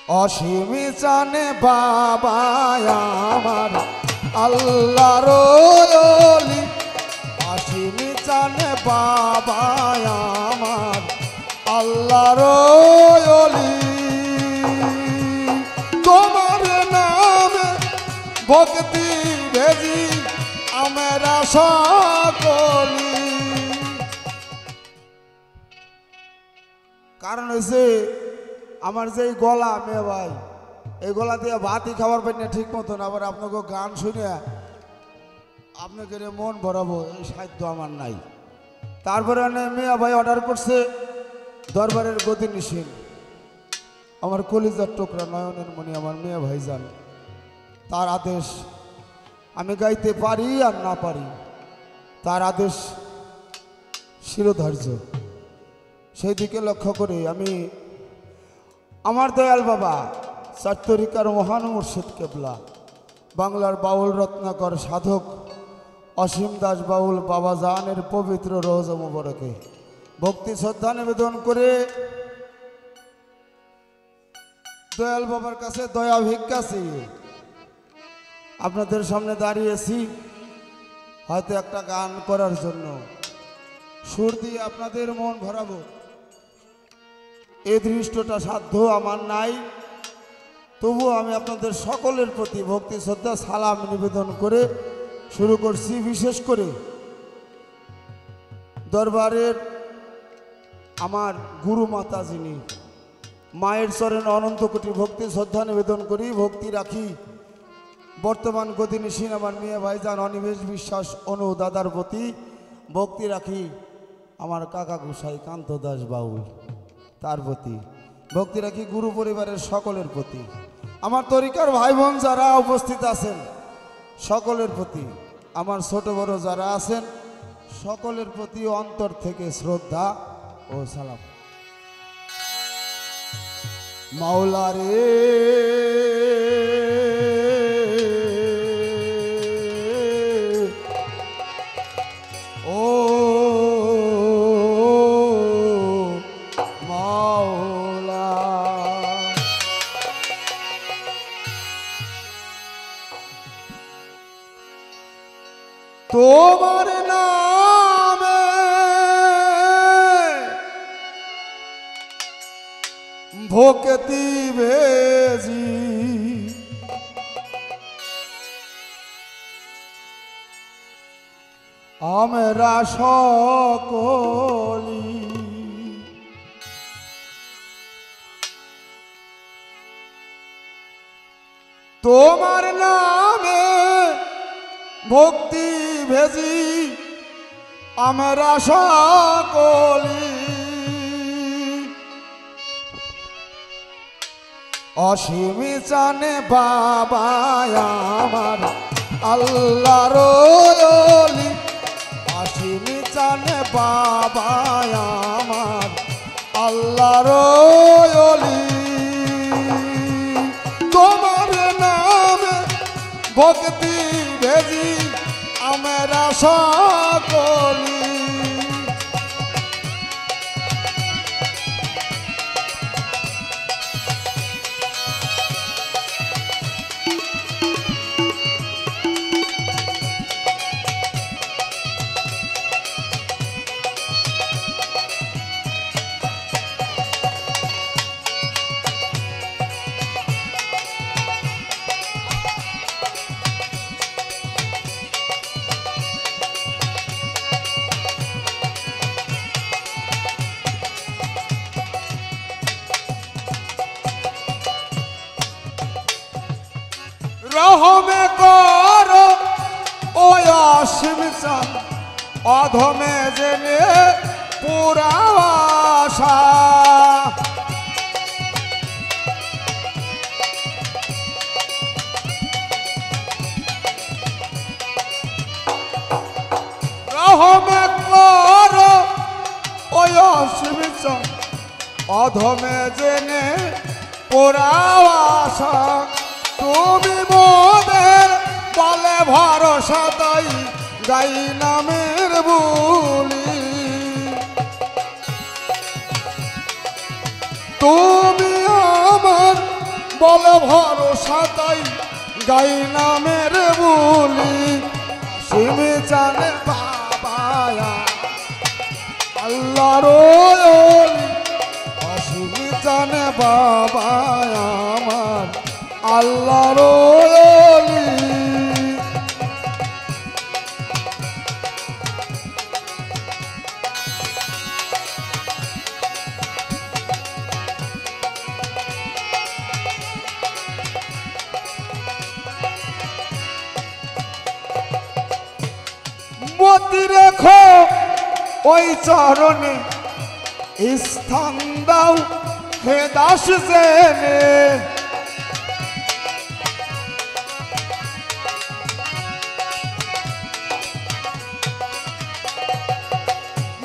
অসীমি জানে বাবা আমার আল্লাহর ওলি, অসীমি জানে বাবা আমার আল্লাহর ওলি। তোমার নামে ভক্তি ভেজি আমরা সকলি। কারণ হয়েছে আমার যে গলা মেয়ে ভাই, এই গলা দিয়ে ভাতই খাবার পাই না ঠিক মতন, আবার আপনাকে গান শুনে আপনাকে মন ভরাবো এই সাধ্য আমার নাই। তারপরে মেয়ে ভাই অর্ডার করছে দরবারের গতি নিশীন, আমার কলিজার টুকরা নয়নের মণি আমার মেয়ে ভাই যান, তার আদেশ আমি গাইতে পারি আর না পারি, তার আদেশ শিরোধার্য। সেই দিকে লক্ষ্য করে আমি আমার দয়াল বাবা চারতরিকার মহান মুর্শিদ কেবলা, বাংলার বাউল রত্নাকর সাধক অসীম দাস বাউল বাবা জানের পবিত্র রওজা মুবারকে ভক্তি শ্রদ্ধা নিবেদন করে দয়াল বাবার কাছে দয়া ভিক্ষা চেয়ে আপনাদের সামনে দাঁড়িয়েছি, হয়তো একটা গান করার জন্য, সুর দিয়ে আপনাদের মন ভরাবো। এই দৃষ্টটা সাধ্য আমার নাই, তবুও আমি আপনাদের সকলের প্রতি ভক্তি শ্রদ্ধা সালাম নিবেদন করে শুরু করছি। বিশেষ করে দরবারের আমার গুরু মাতা যিনি, মায়ের চরণে অনন্ত কোটি ভক্তি শ্রদ্ধা নিবেদন করি, ভক্তি রাখি বর্তমান গতিনিশীন আমার মেয়ে ভাইজান অনিমেষ বিশ্বাস অনু দাদার প্রতি, ভক্তি রাখি আমার কাকা গোসাই কান্ত দাস বাউল তার প্রতি, ভক্তি রাখি গুরু পরিবারের সকলের প্রতি, আমার তরিকার ভাই বোন যারা উপস্থিত আছেন সকলের প্রতি, আমার ছোট বড় যারা আছেন সকলের প্রতি অন্তর থেকে শ্রদ্ধা ও সালাম। মাওলা রে ও মাওলা, তোমার নামে ভক্তি ভেজি আমরা সকলি। তোমার নামে ভক্তি ভেজি আমরা সকলি, অসীমি জানে বাবা আমার আল্লাহর ওলি, অসীমি জানে বাবা আমার আল্লাহর ওলি। তোমার নামে ভক্তি ভেজি আমরা সকলি, রহমে করো ও অসীম চান অধমে জেনে পুরা আশা, রহমে করো ও অসীম চান অধমে জেনে পুরা আশা। তুমি মোদের বলে ভরসা তাই গাই নামের বুলি, তুমি আমার বলে ভরসা তাই গাই নামের বলি সিমি জানে বাবায়া আল্লাহর ওলি সিমি জানে বাবায়া আমার আল্লাহর ওলি মতি রেখো ওই চরণে স্থান দাও হে দাস জেনে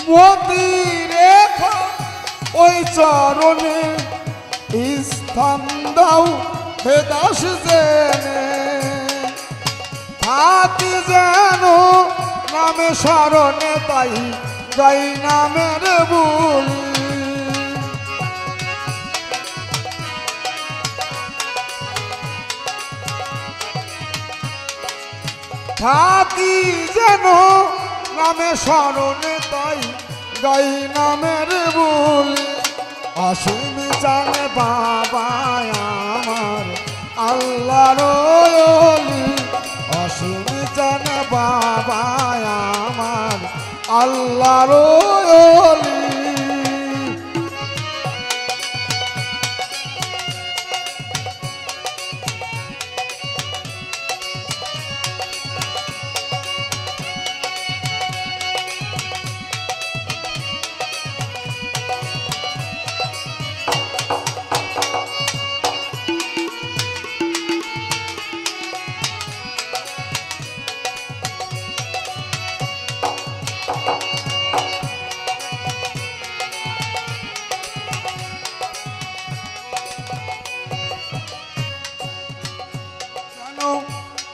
মতি রেখো ওই চরণে স্থান দাও হে দাস জেনে থাকি যেন নামে স্মরণে তাই গাই নামের বলি থাকি যেন নামে স্মরণে তাই গাই নামের বলি অসীম জানে বাবা আমার আল্লাহর ওলি অসীম জানে বাবা আমার আল্লাহর ওলি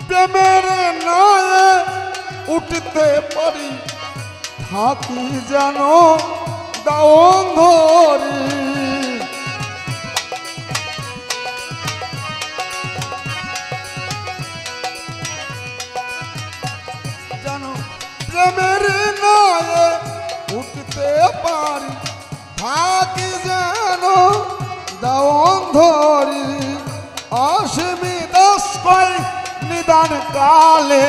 প্রেমের নয়ে উঠতে পারি থাকি যেন দাওন ধরি যেন প্রেমের নয়ে উঠতে পারি থাকি যেন দাওন ধরি অসীমি দশ কয় নিদান কালে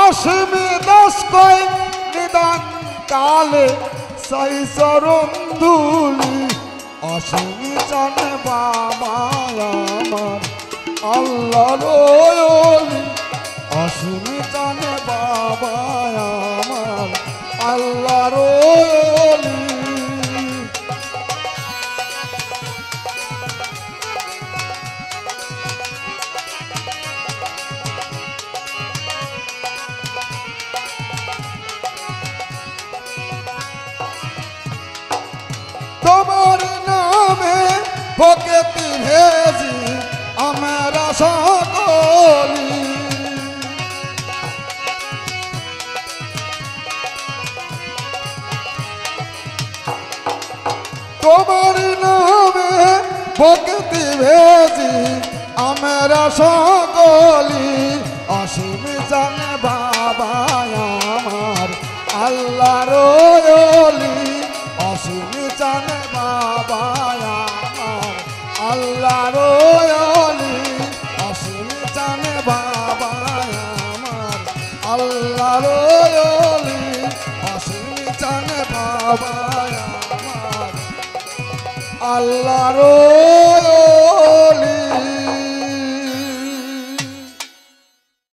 অসীমি দশ কয় নিদান কালে সাই চরণ ধুলি অসীমি জানে বাবা আমার আল্লাহর ওলি অসীমি জানে বাবা আমার আল্লাহর ওলি তোমার নামে ভক্তি ভেজি আমরা সকলি তোমার নামে ভক্তি ভেজি আমরা সকলি অসীম জানে বাবা আমার আল্লাহর ওলি অসীম জানে বাবা আমার আল্লাহর ওলি অসীম জানে বাবা আমার আল্লাহর ওলি অসীম জানে বাবা আমার আল্লাহর